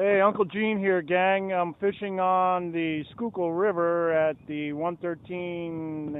Hey, Uncle Gene here, gang. I'm fishing on the Schuylkill River at the 113,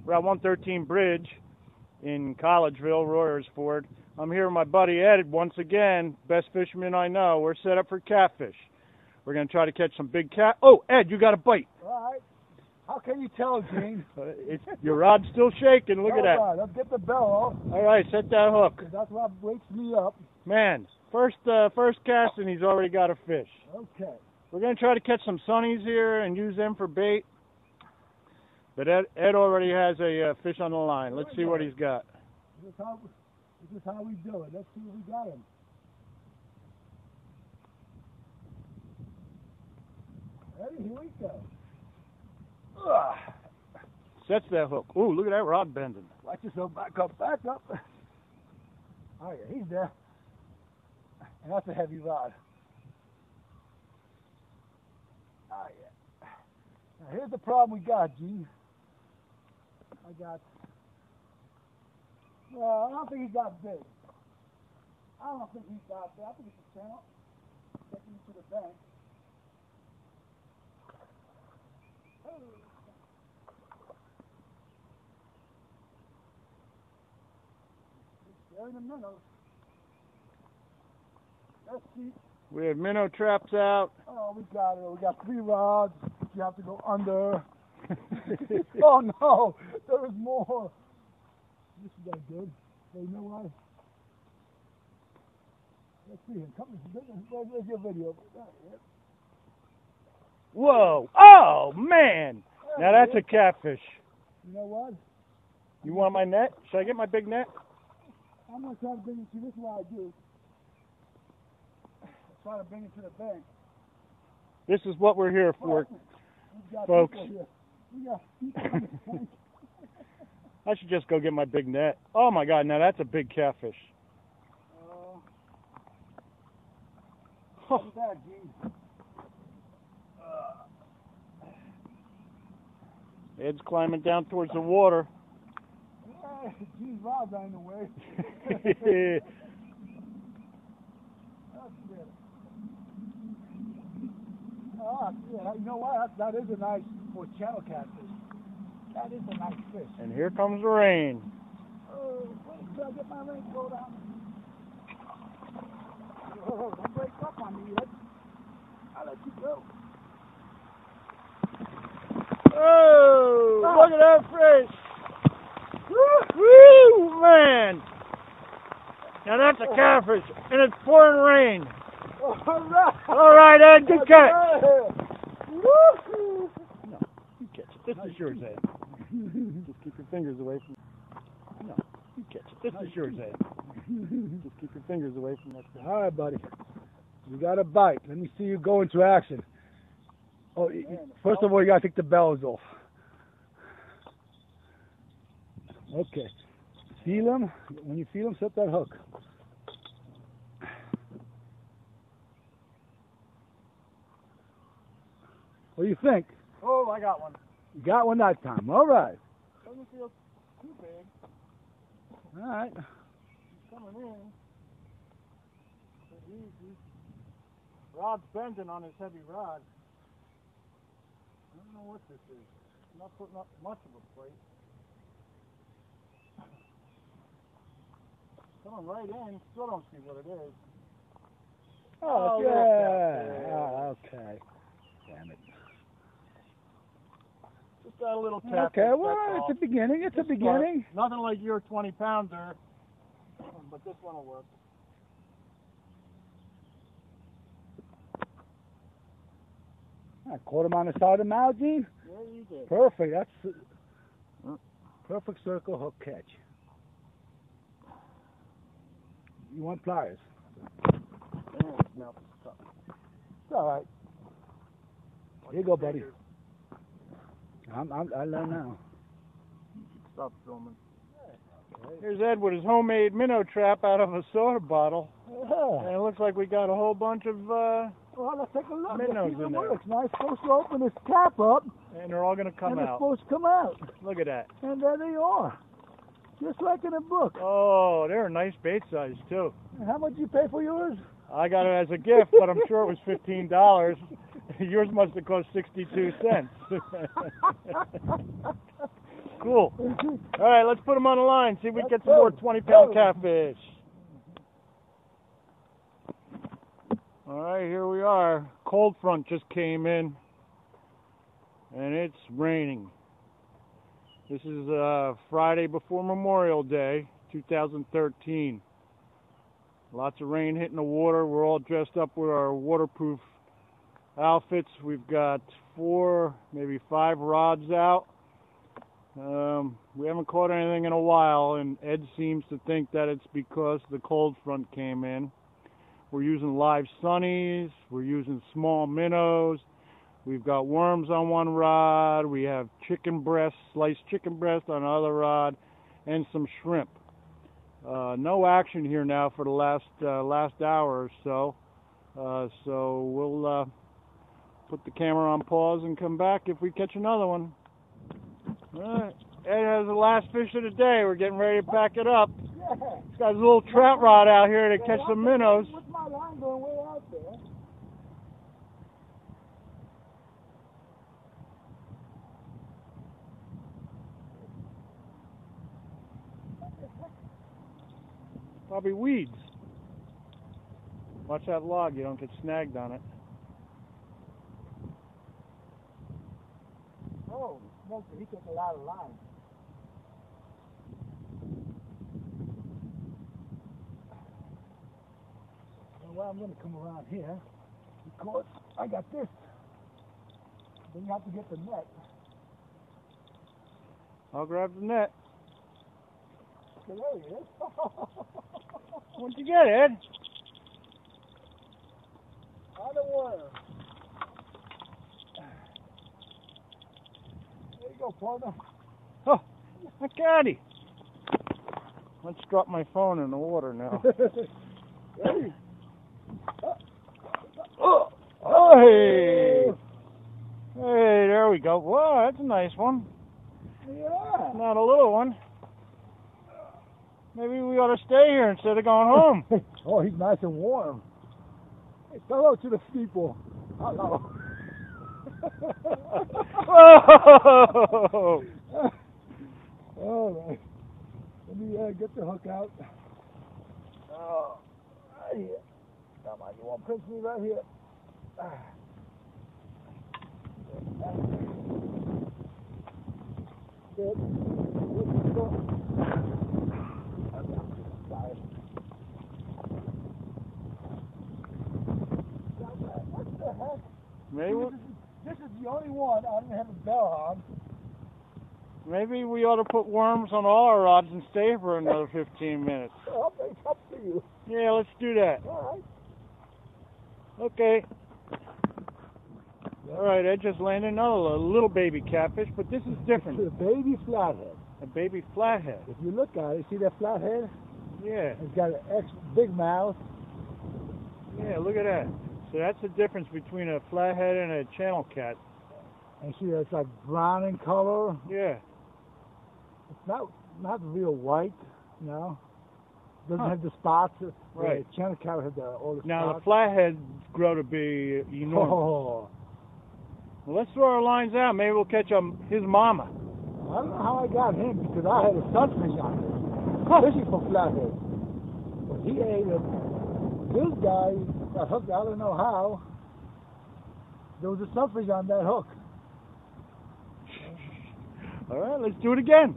Route 113 bridge in Collegeville, Royersford. I'm here with my buddy Ed once again, best fisherman I know. We're set up for catfish. We're going to try to catch some big cat. Oh, Ed, you got a bite. All right. How can you tell, Gene? Your rod's still shaking. Look at that. All right, let's get the bell off. All right, set that hook. That's what wakes me up. Man, first cast and he's already got a fish. Okay. We're going to try to catch some sunnies here and use them for bait. But Ed already has a fish on the line. Let's see what he's got. This is how we do it. Let's see what we got him. Ready? Here we go. Sets that hook. Ooh, look at that rod bending. Watch yourself. Back up, back up. Oh, yeah, he's there. And that's a heavy rod. Oh, yeah. Now, here's the problem we got, Gene. Well, I don't think he's got big. I don't think he's got big. I think it's a channel. Taking him to the bank. There in the minnows. Let's see. We have minnow traps out. Oh, we got it. We got 3 rods. You have to go under. Oh no, there is more. This is not good. So you know what? Let's see him. Come. Where's your video? Whoa! Oh man! Now that's a catfish. You know what? You want my net? Should I get my big net? I'm gonna try to bring it to. This is what I do. Try to bring it to the bank. This is what we're here for, folks. I should just go get my big net. Oh my God! Now that's a big catfish. Look at that, Gene. Ed's climbing down towards the water. Yeah, Gene's rod's on the way. Oh, yeah, you know what? That is a nice for channel catfish. That is a nice fish. And here comes the rain. Oh, wait till I get my raincoat on. Oh, don't break up on me yet. I'll let you go. Oh, look at that fish! Woo, man! Now that's a catfish, and it's pouring rain. All right, Ed, good catch. No, you catch it. This is yours, Ed. Just keep your fingers away from. No, you catch it. This is yours, Ed. Just keep your fingers away from that thing. All right, buddy. You got a bite. Let me see you go into action. Oh, first of all, you got to take the bells off. Okay. Feel them. When you feel them, set that hook. What do you think? Oh, I got one. You got one that time. All right. Doesn't feel too big. All right. He's coming in. Pretty easy. Rod's bending on his heavy rod. I don't know what this is. I'm not putting up much of a plate. Coming right in. Still don't see what it is. Oh, yeah. Oh, okay. Damn it. Just got a little tap. Okay, well, it's a beginning. It's a beginning. Nothing like your 20-pounder, but this one will work. I caught him on the side of the mouth, Gene. Yeah, you did. Perfect. That's perfect circle hook catch. You want pliers? It's all right. Here you go, buddy. I learn now. Stop filming. Here's Ed with his homemade minnow trap out of a soda bottle. Yeah. And it looks like we got a whole bunch of well, let's take a look. minnows in there. Now it's supposed to open this cap up. And they're all going to come and out. They're supposed to come out. Look at that. And there they are. Just like in a book. Oh, they're a nice bait size, too. And how much you pay for yours? I got it as a gift, but I'm sure it was $15. Yours must have cost 62 cents. Cool. All right, let's put them on the line. See if we can get some more 20-pound catfish. All right, here we are. Cold front just came in, and it's raining. This is Friday before Memorial Day, 2013. Lots of rain hitting the water. We're all dressed up with our waterproof outfits. We've got 4, maybe 5 rods out. We haven't caught anything in a while, and Ed seems to think that it's because the cold front came in. We're using live sunnies. We're using small minnows. We've got worms on one rod. We have chicken breast, sliced chicken breast on another rod, and some shrimp. No action here now for the last hour or so. So we'll put the camera on pause and come back if we catch another one. All right. Ed has the last fish of the day. We're getting ready to pack it up. He's got his little trout rod out here to catch some minnows. What's my line going way out there? Probably weeds. Watch that log, you don't get snagged on it. Oh, he took a lot of line. Well, I'm going to come around here because I got this. Then you have to get the net. I'll grab the net. Okay, there he is. What'd you get, Ed? Out of the water. There you go, partner. Oh, I got it. Let's drop my phone in the water now. Ready? Oh, hey! Hey, there we go. Wow, that's a nice one. Yeah. Not a little one. Maybe we ought to stay here instead of going home. Oh, he's nice and warm. Hey, hello to the people. Hello. Whoa! All right. Let me get the hook out. Oh, right here. Come on, you want to pinch me right here? Good. What the heck? Maybe This is the only one I didn't have a bell on. maybe we ought to put worms on all our rods and stay for another 15 minutes. Well, it's up to you. Yeah, let's do that. All right. Okay. All right, Ed just landed another little baby catfish, but this is different. It's a baby flathead. A baby flathead. If you look at it, see that flathead? Yeah. It's got an big mouth. Yeah, look at that. So that's the difference between a flathead and a channel cat. And see, it's like brown in color. Yeah. It's not real white, you know. Doesn't have the spots. Right. The channel cat had all the spots. Now the flatheads grow to be enormous. Oh. Well, let's throw our lines out. Maybe we'll catch his mama. I don't know how I got him because I had a sunfish on it. Fishing for flathead. But he ate it. This guy got hooked, I don't know how. There was a sunfish on that hook. All right, let's do it again.